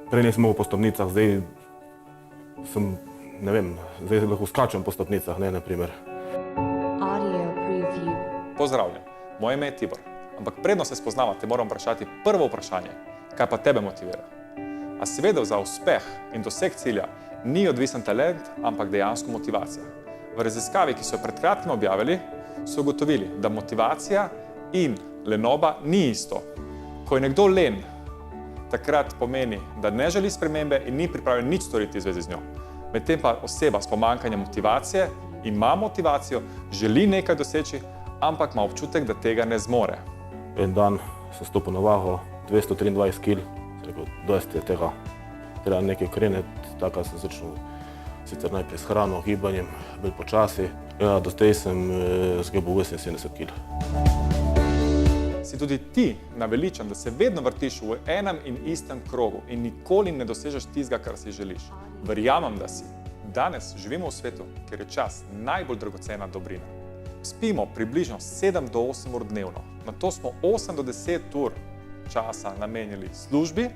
Prej nisem mogel po stopnicah, zdaj sem, ne vem, zdaj lahko skačem po stopnicah, ne, na primer. Audio preview. Pozdravljen, moje ime je Tibor, ampak predno se spoznava, te moram vprašati prvo vprašanje, kaj pa tebe motivira? A si vedel, za uspeh in doseg cilja ni odvisen talent, ampak dejansko motivacija. V raziskavi, ki so jo pred kratkim objavili, so ugotovili, da motivacija in lenoba ni isto. Ko je nekdo len, takrat pomeni, da ne želi spremembe in ni pripravljen nič storiti v zvezi z njo. Medtem pa oseba s pomanjkanjem motivacije ima motivacijo, želi nekaj doseči, ampak ima občutek, da tega ne zmore. En dan sem stopil na vago, 223 kg, rekel, dosti je tega, treba nekaj ukreniti, tako sem začel sicer najprej s hrano, gibanjem, bolj počasi. Ja, do zdaj sem zgubil 78 kg. Si tudi ti naveličan, da se vedno vrtiš v enem in istem krogu in nikoli ne dosežeš tistega, kar si želiš? Verjamem, da si. Danes živimo v svetu, kjer je čas najbolj dragocena dobrina. Spimo približno 7 do 8 ur dnevno, nato smo 8 do 10 ur časa namenili službi,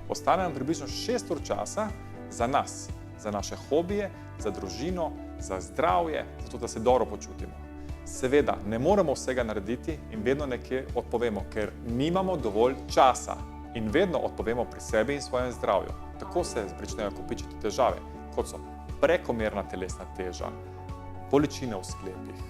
ostane nam približno 6 ur časa za nas, za naše hobije, za družino, za zdravje, zato da se dobro počutimo. Seveda, ne moremo vsega narediti in vedno nekje odpovemo, ker nimamo dovolj časa in vedno odpovemo pri sebi in svojem zdravju. Tako se pričnejo kopičiti težave, kot so prekomerna telesna teža, bolečine v sklepih,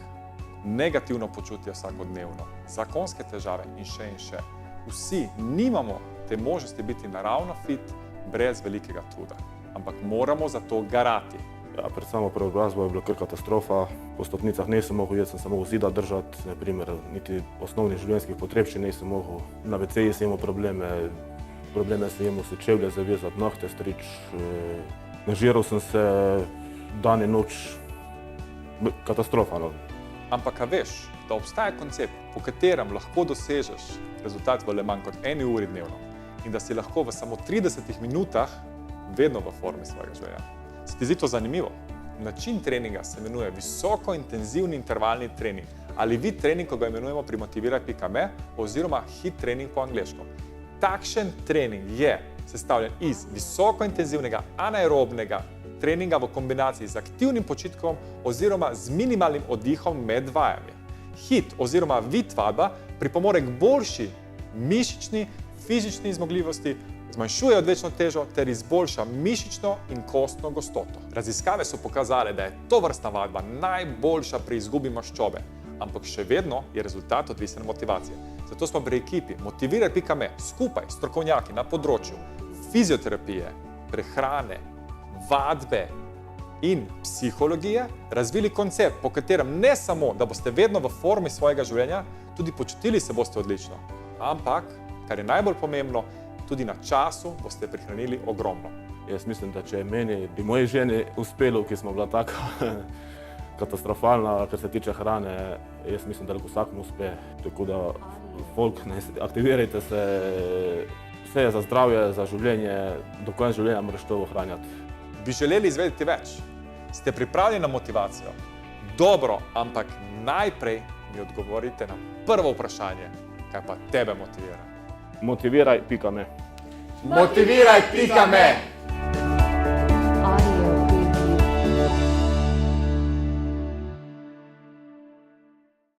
negativno počutje vsakodnevno, zakonske težave in še. Vsi nimamo te možnosti biti naravno fit brez velikega truda, ampak moramo za to garati. Ja, pred samo prvo glasbo je bila kar katastrofa, po stopnicah nisem mogel, jaz sem se mogel zida držati, na primer, niti osnovnih življenjskih potrebščin nisem mogel. Na WC-ji sem imel probleme sem imel se čevlje zavezati, nohte strič, nažiral sem se dan in noč, katastrofa, no. Ampak a veš, da obstaja koncept, po katerem lahko dosežeš rezultat v le manj kot 1 uri dnevno in da si lahko v samo 30 minutah vedno v formi svojega življenja. Se ti zdi to zanimivo? Način treninga se imenuje visokointenzivni intervalni trening ali VIT trening, ko ga imenujemo pri motiviraj.me oziroma HIIT trening po angleško. Takšen trening je sestavljen iz visokointenzivnega anaerobnega treninga v kombinaciji z aktivnim počitkom oziroma z minimalnim oddihom med vajami. HIIT oziroma VIT vadba pripomore k boljši mišični, fizični zmogljivosti, zmanjšuje odvečno težo ter izboljša mišično in kostno gostoto. Raziskave so pokazale, da je tovrstna vadba najboljša pri izgubi maščobe, ampak še vedno je rezultat odvisen od motivacije. Zato smo pri ekipi motiviraj.me skupaj s strokovnjaki na področju fizioterapije, prehrane, vadbe in psihologije razvili koncept, po katerem ne samo, da boste vedno v formi svojega življenja, tudi počutili se boste odlično, ampak, kar je najbolj pomembno, tudi na času boste prihranili ogromno. Jaz mislim, da če je meni, bi moji ženi uspelo, ki smo bila taka katastrofalna, kar se tiče hrane, jaz mislim, da lahko vsakmu uspe. Tako da, folk, aktivirajte se, vse je za zdravje, za življenje, do konca življenja moraš to ohranjati. Bi želeli izvedeti več? Ste pripravljeni na motivacijo? Dobro, ampak najprej mi odgovorite na prvo vprašanje, kaj pa tebe motivira. Motiviraj.me. Motiviraj.me